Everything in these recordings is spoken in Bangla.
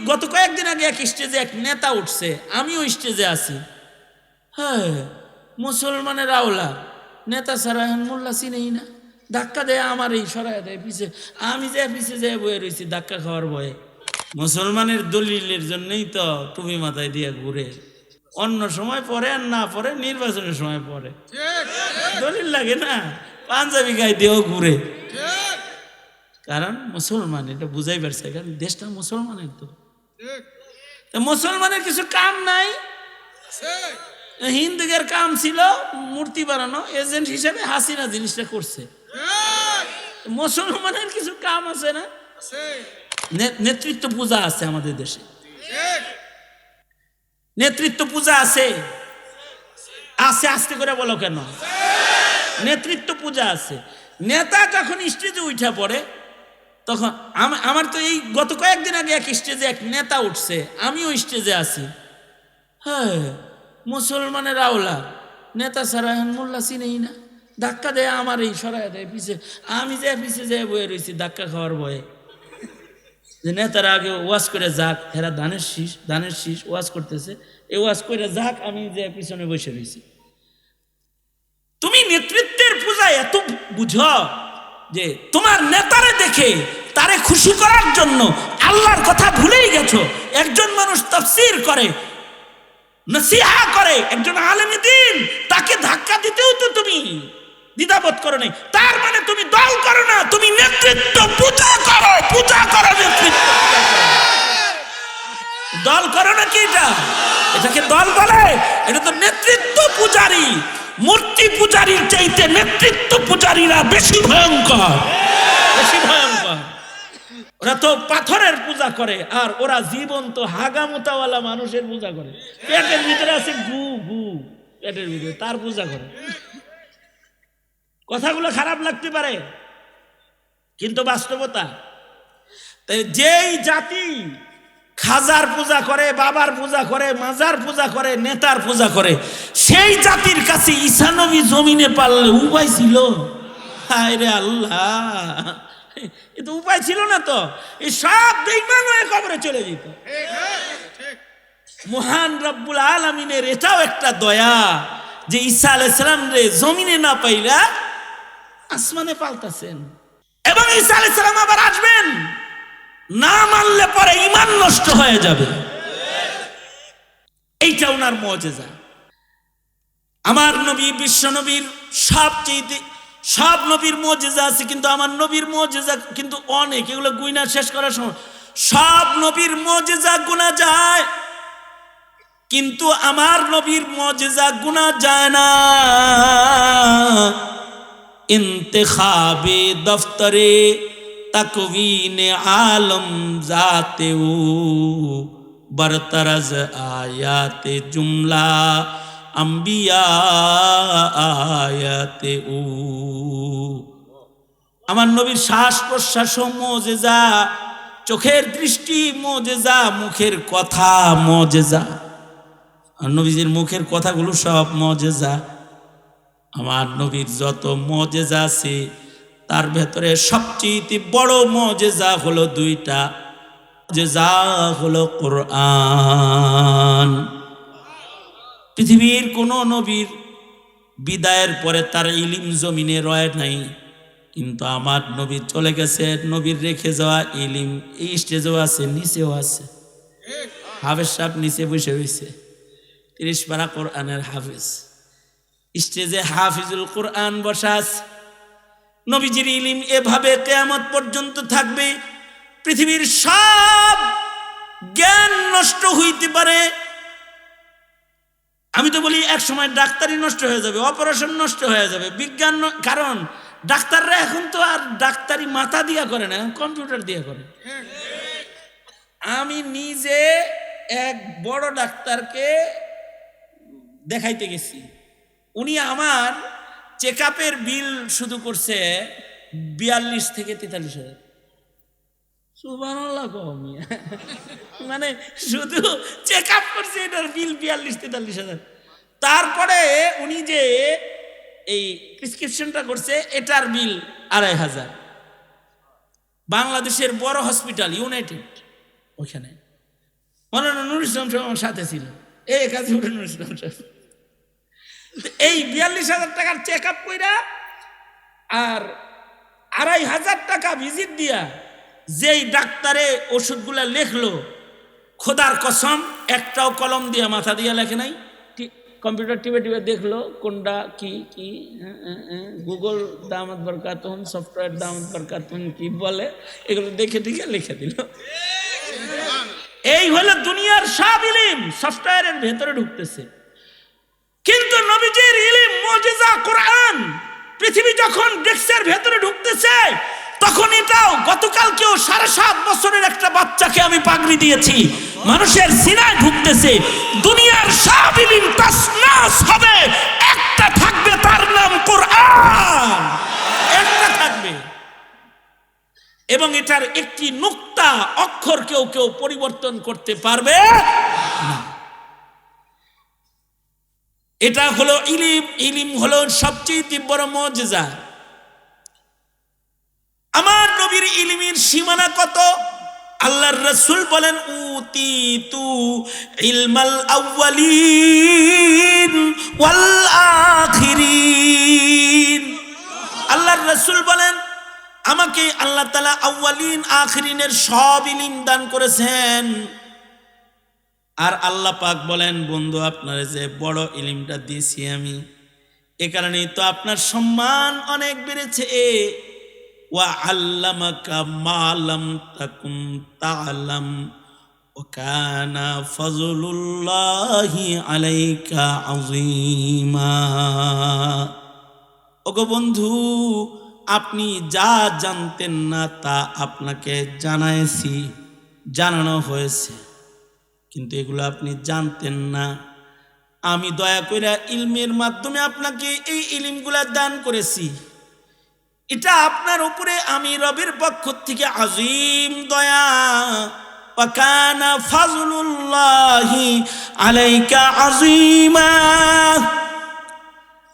গত কয়েকদিন আগে এক স্টেজে এক নেতা উঠছে, আমিও স্টেজে আছি। হ্যাঁ, মুসলমানের আওলা নেতা ছাড়া এখন মোল্লা চিনেই না, ধাক্কা দেয় আমার এই সরাই দেয় পিছে, আমি যে পিছে যে বয়ে রয়েছি ধাক্কা খাওয়ার ভয়ে। মুসলমানের দলিলের জন্যই তো টুপি মাথায় দিয়ে ঘুরে, অন্য সময় পরে আর না পরে নির্বাচনের সময় পরে দলিল লাগে না, পাঞ্জাবি গায়ে দিয়েও ঘুরে। কারণ মুসলমান, এটা বুঝাই পারছে, কারণ দেশটা মুসলমানের। তো মুসলমানের কিছু কাম নাই, হিন্দুদের কাম ছিল মূর্তি বানানো, এজেন্ট হিসেবে হাসিনা জিনিসটা করছে। মুসলমানের কিছু কাম আছে না, নেতৃত্ব পূজা আছে আমাদের দেশে, নেতৃত্ব পূজা আছে, আছে আস্তে করে বলো কেন, নেতৃত্ব পূজা আছে। নেতা যখন স্টেজে উঠা পড়ে তখন আমার তো এই গত কয়েকদিন আগে এক স্টেজে এক নেতা উঠছে, আমিও স্টেজে আছি। হ্যাঁ, মুসলমানের আওলা নেতা ছাড়া এখন মোল্লা চিনেই না, ধাক্কা দেয় আমার এই সরাই দেয় পিছে, আমি যে পিছে যে বয়ে রয়েছি ধাক্কা খাওয়ার ভয়ে। যে নেতারা আগে ওয়াজ করে যাক, হেরা ধানের শীষ ওয়াজ করতেছে, এই ওয়াজ করে যাক, আমি যে পিছনে বসে রয়েছি। তুমি নেতৃত্বের পূজায় এত বুঝো যে তোমার নেতারে দেখে তারে খুশি করার জন্য আল্লাহর কথা ভুলেই গেছো। একজন মানুষ তাফসীর করে, নসিহা করে, একজন আলেম দ্বীন, তাকে ধাক্কা দিতেও তো তুমি দ্বিধাবোধ করো নাই। তার মানে তুমি দল করো না, তুমি নেতৃত্ব পূজা করো, পূজা করো নেতৃত্ব। দল করো না কি এটাকে দল বলে? এটা তো নেতৃত্ব পূজারী। মূর্তি পূজারীর চাইতে নেতৃত্ব পূজারীরা বেশি ভয়ঙ্কর, বেশি ভয়ঙ্কর। ওরা তো পাথরের পূজা করে, আর ওরা জীবন্ত হাগামোতাওয়ালা মানুষের পূজা করে। পেটের ভিতরে আছে গু গু, পেটের ভিতরে তার পূজা করে। কথাগুলো খারাপ লাগতে পারে, কিন্তু বাস্তবতা। তাই যেই জাতি খাজার পূজা করে, বাবার পূজা করে, মাজার পূজা করে, নেতার পূজা করে, সেই জাতির কাছে ঈসা নবী জমিনে পারলে উপায় ছিল? হায় রে আল্লাহ, এ তো উপায় ছিল না। তো এই সব বেঈমান হয়ে কবরে চলে যেত। মহান রব্বুল আলামিনের এটাও একটা দয়া যে ঈসা আলাইহিস সালাম রে জমিনে না পাইলা আসমানে পাল্টাছেন, এবং ঈসা আলাইহিস সালাম আবার আসবেন। না মানলে পরে ঈমান নষ্ট হয়ে যাবে, এইটা ওনার মুজিজা। আমার নবী বিশ্ব নবীর সবচেয়ে, সব নবীর মুজিজা আছে, কিন্তু আমার নবীর মুজিজা কিন্তু অনেক, এগুলো গুইনা শেষ করার সময়। সব নবীর মুজিজা গুনা যায়, কিন্তু আমার নবীর মুজিজা গুনা যায় না। ইন্তেখাবে দফতরে তকওয়িনে আলম জাতে ও বরতরজ আয়াতে জুমলা আম্বিয়া আয়াতে ও। আমার নবীর শ্বাস প্রশ্বাস মুজিজা, চোখের দৃষ্টি মুজিজা, মুখের কথা মুজিজা। আর নবীজির মুখের কথাগুলো সব মুজিজা। আমার নবীর যত মুজিজা আছে তার ভেতরে সবচেয়ে বড় মুজিজা হলো দুইটা। মুজিজা হলো কোরআন। পৃথিবীর কোন নবীর বিদায়ের পরে তার ইলম জমিনে রয় নাই, কিন্তু আমার নবী চলে গেছে, নবীর রেখে যাওয়া ইলম এই স্টেজেও আছে, নিচেও আছে। হাফেজ সাহেব নিচে বসে রয়েছে, 30 পারা কোরআনের হাফেজ। স্টেজে হাফিজুল কোরআন বসা আছে। নবীজির ইলম এভাবে কিয়ামত পর্যন্ত থাকবে। পৃথিবীর সব জ্ঞান নষ্ট হইতে পারে, আমি তো বলি এক সময় ডাক্তারি নষ্ট হয়ে যাবে, অপারেশন নষ্ট হয়ে যাবে, বিজ্ঞান, কারণ ডাক্তাররা এখন তো আর ডাক্তারি মাথা দিয়া করে না, কম্পিউটার দিয়া করে। আমি নিজে এক বড় ডাক্তারকে দেখাইতে গেছি, উনি আমার চেক আপের বিল শুধু করছে 42 থেকে 43,000। সুবহানাল্লাহ, মানে শুধু চেক আপ করছে, এটার বিল 42-43,000। তারপরে উনি যে এই প্রেসক্রিপশনটা করছে, এটার বিল 2,500। বাংলাদেশের বড় হসপিটাল ইউনাইটেড, ওইখানে মৌলানা নুরুল ইসলাম সাহেব আমার সাথে ছিল, এই গাজীপুরের নুরুল ইসলাম সাহেব। এই 42,000 টাকার চেক আপ কইরা আর 2,500 টাকা ভিজিট দিয়া যেই ডাক্তারে ওষুধগুলা লেখলো, খোদার কসম একটাও কলম দিয়া মাথা দিয়া লেখে নাই। কম্পিউটার টিপে টিপে দেখলো কোনটা কি কি, গুগল দামাত বরকাতুন, সফটওয়্যার দামাত বরকাতুন কি বলে, এগুলো দেখে দেখে লিখে দিল। এই হলো দুনিয়ার সব ইলম সফটওয়্যারের ভেতরে ঢুকতেছে। কিন্তু নবীজির ইলম মুজিজা কোরআন পৃথিবী যখন ডেস্কের ভেতরে ঢুকতেছে, তখন এটাও গতকালকেও 7.5 বছরের একটা বাচ্চাকে আমি পাগড়ি দিয়েছি, মানুষের সিনায় ঢুকতেছে। দুনিয়ার সব ইলম তাসনাস হবে, একটা থাকবে, তার নাম কোরআন, একটা থাকবে। এবং এটার একটি নুক্তা অক্ষর কেউ কেউ পরিবর্তন করতে পারবে না। এটা হলো ইলম। ইলম হলো সবচেয়ে বড় মুজিজা। আমার নবীর ইলমের সীমানা কত! আল্লাহর রাসূল বলেন, উতিতু ইলমাল আউয়ালিন ওয়াল আখিরিন। আল্লাহর রাসূল বলেন, আমাকে আল্লাহ তাআলা আউয়ালিন আখিরিনের সব ইলম দান করেছেন। আর আল্লাহ পাক বলেন, বন্ধু আপনারে যে বড় ইলমটা দিয়েছি আমি, এ কারণেই তো আপনার সম্মান অনেক বেড়েছে। ওয়া আল্লামাকা মা লাম তাকুন তা'লাম ওয়া কানা ফাজলুল্লাহি আলাইকা আযীমা। ওগো বন্ধু, আপনি যা জানতেন না তা আপনাকে জানাইছি, জানানো হয়েছে, কিন্তু এগুলো আপনি জানতেন না। আমি দয়া করে ইলমের মাধ্যমে আপনাকে এই ইলমগুলা দান করেছি। এটা আপনার উপরে আমি রবের পক্ষ থেকে আযীম দয়া। ওয়া কানা ফাজলুল্লাহি আলাইকা আযীমা।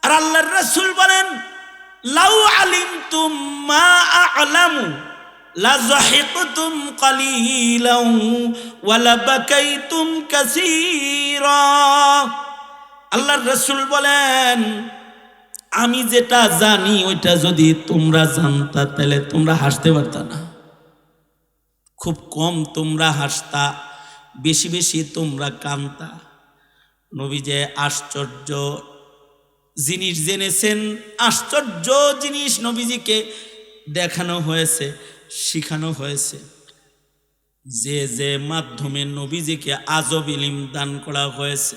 আর আল্লাহর রাসূল বলেন, লাউ আলিমতুম মা আ'লামু লা যাহিকতুম কালিলান ওয়া লা বাকাইতুম কাসীরা। আল্লাহর রাসূল বলেন, আমি যেটা জানি ওইটা যদি তোমরা জানতা তাহলে তোমরা হাসতে পারতা না। খুব কম তোমরা হাসতা, বেশি বেশি তোমরা কাঁদতা। নবী যে আশ্চর্য জিনিস জেনেছেন, আশ্চর্য জিনিস নবীজিকে দেখানো হয়েছে, শিখানো হয়েছে। যে যে মাধ্যমে নবীজিকে আজব ইলম দান করা হয়েছে,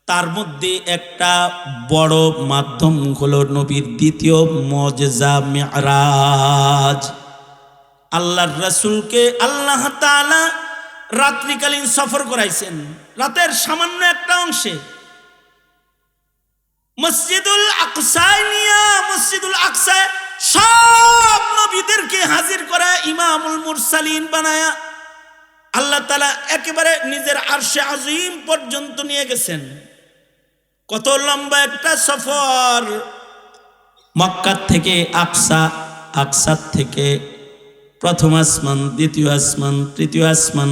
তার মধ্যে একটা বড় মাধ্যম হলো নবীর দ্বিতীয় মুজিজা মিরাজ। আল্লাহর রাসূলকে আল্লাহ তাআলা রাত্রিকালীন সফর করাইছেন। রাতের সামান্য একটা অংশে মসজিদুল আকসায় নিয়া, মসজিদুল আকসায় সব নবীদেরকে হাজির করা, ইমামুল মুরসালিন বানায়া আল্লাহ তাআলা একেবারে নিজের আরশে আযীম পর্যন্ত নিয়ে গেছেন। কত লম্বা একটা সফর! মক্কা থেকে আকসা, আকসা থেকে প্রথম আসমান, দ্বিতীয় আসমান, তৃতীয় আসমান,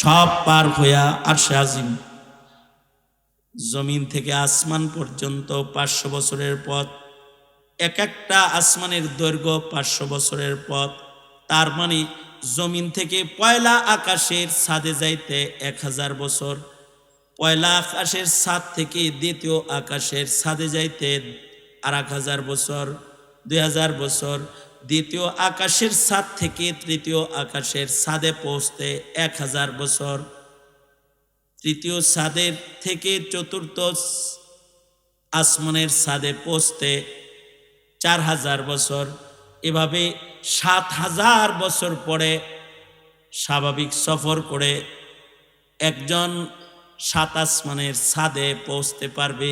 সব পার হইয়া আরশে আযীম। জমিন থেকে আসমান পর্যন্ত 500 বছরের পথ। এক একটা আসমানের দৈর্ঘ্য 500 বছরের পথ। তার মানে জমিন থেকে পয়লা আকাশের ছাদে যাইতে 1000 বছর, পয়লা আকাশের ছাদ থেকে দ্বিতীয় আকাশের ছাদে যাইতে 1000 বছর, 2000 বছর, দ্বিতীয় আকাশের ছাদ থেকে তৃতীয় আকাশের ছাদে পৌঁছতে 1000 বছর, তৃতীয় ছাদের থেকে চতুর্থ আসমানের ছাদে পৌঁছতে 4000 বছর। এভাবে 7000 বছর পরে স্বাভাবিক সফর করে একজন 7 আসমানের ছাদে পৌঁছতে পারবে।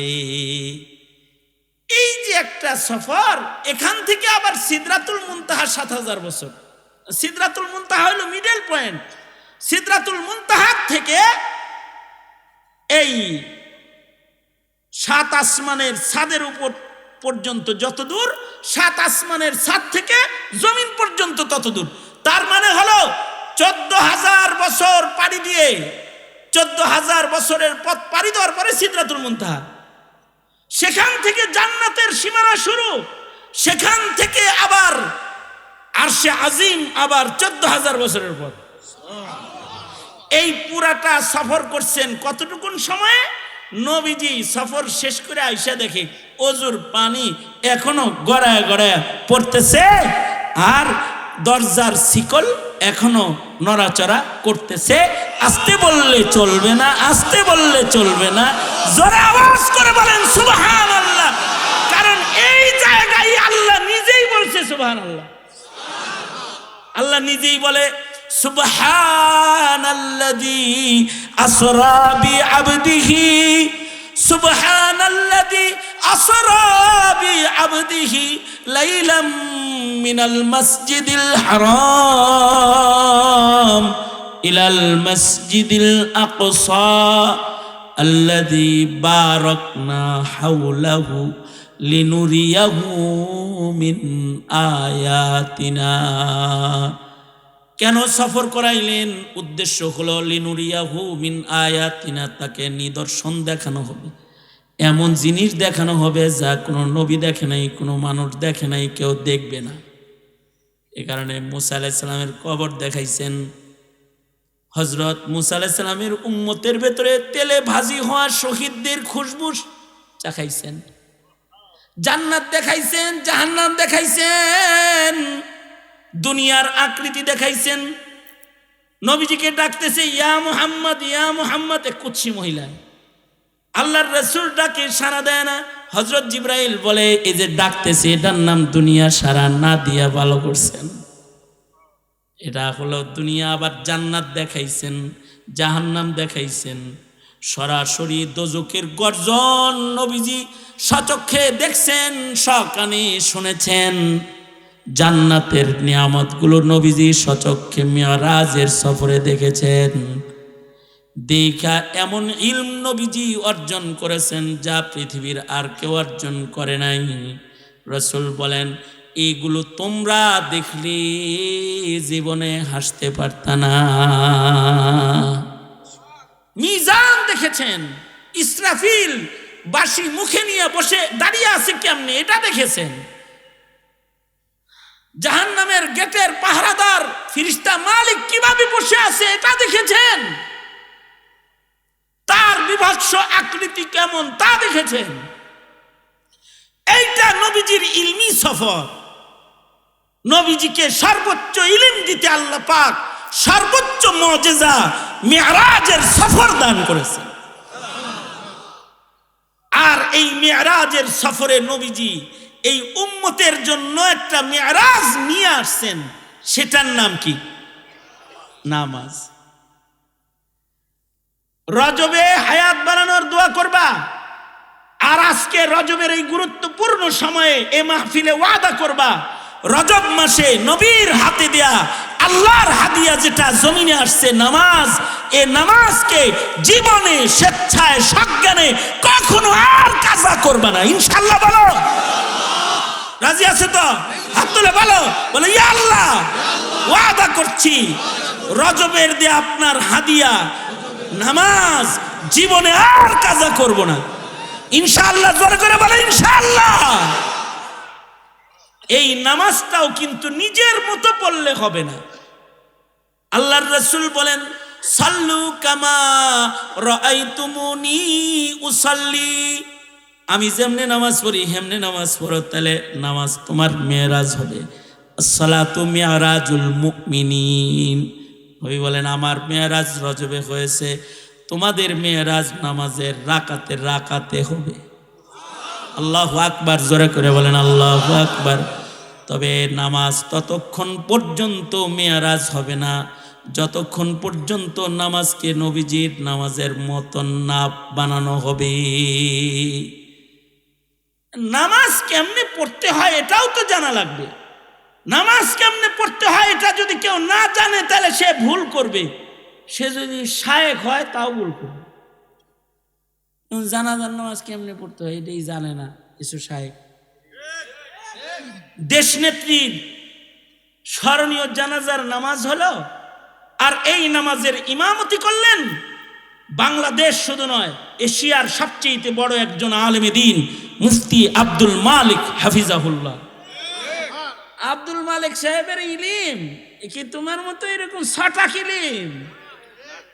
এই যে একটা সফর, এখান থেকে আবার সিদরাতুল মুনতাহা 7000 বছর। সিদরাতুল মুনতাহা হলো মিডল পয়েন্ট। সিদরাতুল মুনতাহা থেকে এই 7 আসমানের ছাদের উপর পর্যন্ত যত দূর, 7 আসমানের ছাদ থেকে জমিন পর্যন্ত তত দূর। তার মানে হলো 14000 বছর পাড়ি দিয়ে 14,000 বছরের পথ পাড়ি দেওয়ার পরে সিদরাতুল মুনতাহা, সেখান থেকে জান্নাতের সীমানা শুরু, সেখান থেকে আবার আরশে আজিম, আবার 14,000 বছরের পর। এই পুরাটা সফর করছেন কতটুকুন সময়ে? নবীজি সফর শেষ করে আইসা দেখে অজুর পানি এখনো গড়ায় গড়ায় পড়তেছে, আর দরজার শিকল এখনো নড়াচড়া করতেছে। আস্তে বললে চলবে না, আস্তে বললে চলবে না, জোরে আওয়াজ করে বলেন সুবহানাল্লাহ। কারণ এই জায়গায় আল্লাহ নিজেই বলছে সুবহানাল্লাহ। আল্লাহ নিজেই বলে সুবহানাল্লাযী আসরা বিআবদিহি, সুবহানাল্লাযী আসরা বিআবদিহি লাইলাম মিনাল মাসজিদিল হারাম ইলাল মাসজিদিল আকসা আল্লাযী বারাকনা হাওলাহু লিনুরিয়াহু মিন আয়াতিনা। কেন সফর করাইলেন? উদ্দেশ্য হলো লিনুরিয়াহু মিন আয়াতিনা, তাকে নিদর্শন দেখানো হবে, এমন জিনিস দেখানো হবে যা কোনো নবী দেখে নাই, কোনো মানুষ দেখে নাই, কেউ দেখবে না। এ কারণে মুসা আলাইহিস সালামের কবর দেখাইছেন। হযরত মুসা আলাইহিস সালামের উম্মতের ভেতরে তেলে ভাজি হওয়া শহীদদের খুশবু চাখাইছেন। জান্নাত দেখাইছেন, জাহান্নাম দেখাইছেন, দুনিয়ার আকৃতি দেখাইছেন। নবীজিকে ডাকতেছে ইয়া মুহাম্মদ, ইয়া মুহাম্মদ। এক কুৎসি মহিলা, আল্লাহর রাসূল ডাকে সাড়া দেয় না। হযরত জিবরাইল বলে এই যে ডাকতেছে এটার নাম দুনিয়া, সাড়া না দিয়া ভালো করছেন। এটা হলো দুনিয়া। আবার জান্নাত দেখাইছেন, জাহান্নাম দেখাইছেন, সরাসরি দোজখের গর্জন নবীজি সচক্ষে দেখছেন, সকানে শুনেছেন। জান্নাতের নিয়ামতগুলো নবীজি সচক্ষে মিরাজের সফরে দেখেছেন। দেখা এমন ইলম নবীজি অর্জন করেছেন যা পৃথিবীর আর কেউ অর্জন করে নাই। রাসূল বলেন এইগুলো তোমরা দেখলে জীবনে হাসতে পারতা না। মিজান দেখেছেন, ইসরাফিল বাঁশি মুখে নিয়ে বসে দাঁড়িয়ে আছে কেমনে, এটা দেখেছেন। জাহান্নামের গেটের পাহারাদার ফেরেশতা মালিক কিভাবে বসে আছে, এটা দেখেছেন। তার বিভৎস আকৃতি কেমন, তা দেখেছেন। এইটা নবীজির ইলমি সফর। নবীজিকে সর্বোচ্চ ইলম দিতে আল্লাহ পাক সর্বোচ্চ মুজিজা মিরাজের সফর দান করেছেন। আর এই মিরাজের সফরে নবীজি এই উম্মতের জন্য একটা মিরাজ নিয়ে আসছেন, সেটার নাম কি? নামাজ। রজবে হায়াত বাড়ানোর দোয়া করবা। আর আজকে রজবের এই গুরুত্বপূর্ণ সময়ে এই মাহফিলে ওয়াদা করবা, রজব মাসে নবীর হাতে দেয়া আল্লাহর হাদিয়া যেটা জমিনে আসছে নামাজ, এই নামাজকে জীবনে স্বেচ্ছায় সজ্ঞানে কখনো আর কাজা করবা না। ইনশাআল্লাহ বলো, রাজি আছে তো? হাত তুলে বলো, বলে ইয়া আল্লাহ ওয়াদা করছি রজবের দেয়া আপনার হাদিয়া নামাজ জীবনে আর কাজা করব না। ইনশাআল্লাহ জোরে করে বলে ইনশাআল্লাহ। এই নামাজটাও কিন্তু নিজের মতো পড়লে হবে না। আল্লাহর রাসূল বলেন সাল্লু কামা রাআইতুমুনি উসাল্লি, আমি যেমনে নামাজ পড়ি হেমনে নামাজ পড়ো, তাহলে নামাজ তোমার মেরাজ হবে। আসসালাতু মিরাজুল মুমিনিন, ওই বলেন আমার মেরাজ রজবে হয়েছে, তোমাদের মেরাজ নামাজের রাকাতে রাকাতে হবে। আল্লাহু আকবার, জোরে করে বলেন আল্লাহু আকবার। তবে নামাজ ততক্ষণ পর্যন্ত মেরাজ হবে না যতক্ষণ পর্যন্ত নামাজকে নবীজির নামাজের মতন না বানানো হবে। নামাজ কেমনে পড়তে হয় এটাও তো জানা লাগবে। নামাজ কেমনে পড়তে হয় এটা যদি কেউ না জানে তাহলে সে ভুল করবে। সে যদি শায়েখ হয় তাও ভুল করবে। জানাজার নামাজ কেমনে পড়তে হয় এটাই জানে না কিছু শায়েখ। দেশনেত্রীর স্মরণীয় জানাজার নামাজ হলো, আর এই নামাজের ইমামতি করলেন বাংলাদেশ শুধু নয়, এশিয়ার সবচেয়ে বড় একজন আলেমে দ্বীন মুফতি আব্দুল মালিক হাফিজাহুল্লাহ। আব্দুল মালিক সাহেবের ইলিম কি তোমার মতো এরকম ছটাক ইলিম,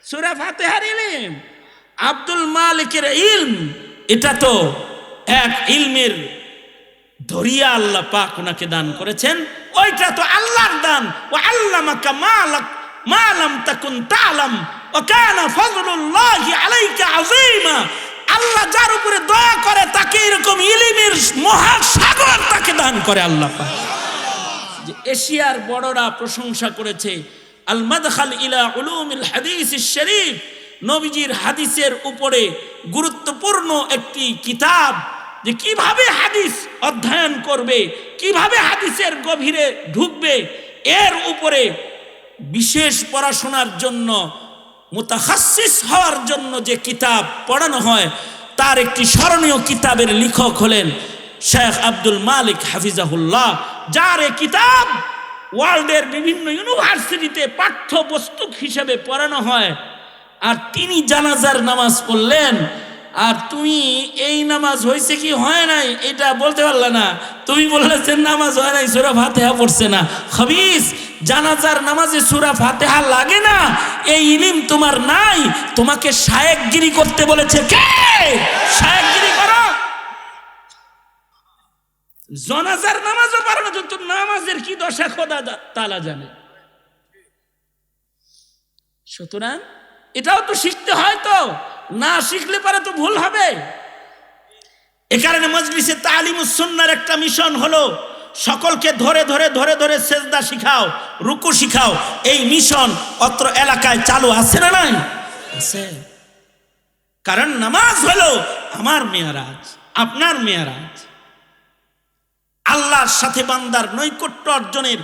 সূরা ফাতিহার ইলিম? আব্দুল মালিকের ইলম এটা তো এক ইলমের দরিয়া আল্লাহ পাক ওনাকে দান করেছেন। ওইটা তো আল্লাহর দান। ও আল্লামাকা মা লাম তাকুন তা'লাম ওয়া কানা ফাযলুল্লাহি আলাইকা আযীমা। আল্লাহ যার উপরে দয়া করে তাকে এরকম ইলমের মহাসাগর তাকে দান করে আল্লাহ পাক। যে এশিয়ার বড়রা প্রশংসা করেছে আল মাদখাল ইলা উলুমিল হাদিসিশ শরীফ, নবীজির হাদিসের উপরে গুরুত্বপূর্ণ একটি কিতাব, যে কিভাবে হাদিস অধ্যয়ন করবে, কিভাবে হাদিসের গভীরে ঢুকবে, এর উপরে বিশেষ পড়াশোনার জন্য মুতাখাসসিস হওয়ার জন্য যে কিতাব পড়ানো হয়, তার একটি স্মরণীয় কিতাবের লেখক হলেন শেখ আব্দুল মালিক হাফিজাহুল্লাহ, যার এই কিতাব ওয়ার্ল্ডের বিভিন্ন ইউনিভার্সিটিতে পাঠ্যবস্তু হিসেবে পড়ানো হয়। আর তিনি জানাজার নামাজ পড়লেন, আর তুমি এই নামাজ হয়েছে কি হয় নাই এটা বলতে পারলে না, তুমি বললে যে নামাজ হয় নাই, সূরা ফাতিহা পড়ছে না। খবিস, জানাজার নামাজে সূরা ফাতিহা লাগে না, এই ইলম তোমার নাই, তোমাকে শায়েখগিরি করতে বলেছে কে? শায়েখগিরি করো। জানাজার নামাজও পারো না, তো নামাজের কি দশা খোদা তাআলা জানে। সুতরাং এটাও তো শিখতে হয়, তো না শিখলে পারে তো ভুল হবে। এ কারণে মজলিসে তালিমুস সুন্নাহর একটা মিশন হলো সকলকে ধরে ধরে ধরে ধরে সেজদা শিখাও, রুকু শিখাও। এই মিশন অত্র এলাকায় চালু আছে না নাই? আছে। কারণ নামাজ হলো আমার মেয়ারাজ, আপনার মেয়ারাজ। আল্লাহর সাথে বান্দার নৈকট্য অর্জনের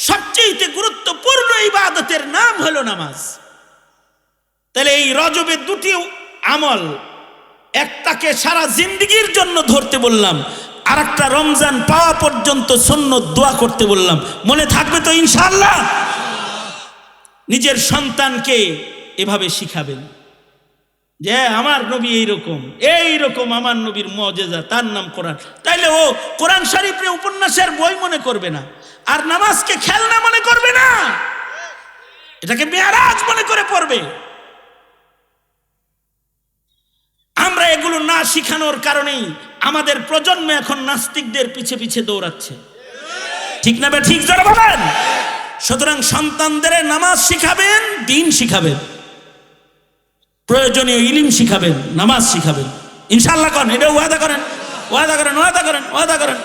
সবচেয়ে গুরুত্বপূর্ণ ইবাদতের নাম হলো নামাজ। তাহলে এই রজবে দুটি আমল, একটাকে সারা জিন্দেগির জন্য ধরতে বললাম, আর একটা রমজান পাওয়া পর্যন্ত সুন্নত দোয়া করতে বললাম। মনে থাকবে তো ইনশাআল্লাহ? নিজের সন্তানকে এভাবে শিখাবেন যে আমার নবী এইরকম আমার নবীর মুজিজা, তার নাম কোরআন। তাইলে ও কোরআন শরীফে উপন্যাসের বই মনে করবে না, আর নামাজকে খেলনা মনে করবে না, এটাকে মেরাজ মনে করে পড়বে। আমরা এগুলো না শিখানোর কারণেই আমাদের প্রজন্ম এখন নাস্তিকদের পিছে পিছে দৌড়াচ্ছে, ঠিক না? ঠিক যারা বলেন। সুতরাং সন্তানদের নামাজ শিখাবেন, দ্বীন শিখাবেন, প্রয়োজনীয় ইলম শিখাবেন, নামাজ শিখাবেন। ইনশাআল্লাহ করেন, এটা ওয়াদা করেন, ওয়াদা করেন, ওয়াদা করেন, ওয়াদা করেন।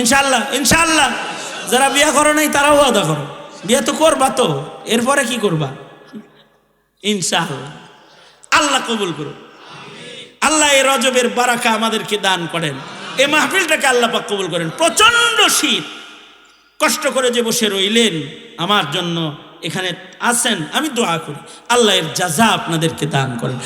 ইনশাআল্লাহ, ইনশাআল্লাহ। যারা বিয়া করো নাই তারাও ওয়াদা করো, বিয়া তো করবা, তো এরপরে কি করবা? ইনশাআল্লাহ। আল্লাহ কবুল করুন। আল্লাহ এই রজবের বারাকা আমাদেরকে দান করেন, এই মাহফিলটাকে আল্লাহ পাক কবুল করেন। প্রচন্ড শীত, কষ্ট করে যে বসে রইলেন আমার জন্য, এখানে আছেন, আমি দোয়া করি আল্লাহ এর জাযা আপনাদেরকে দান করেন।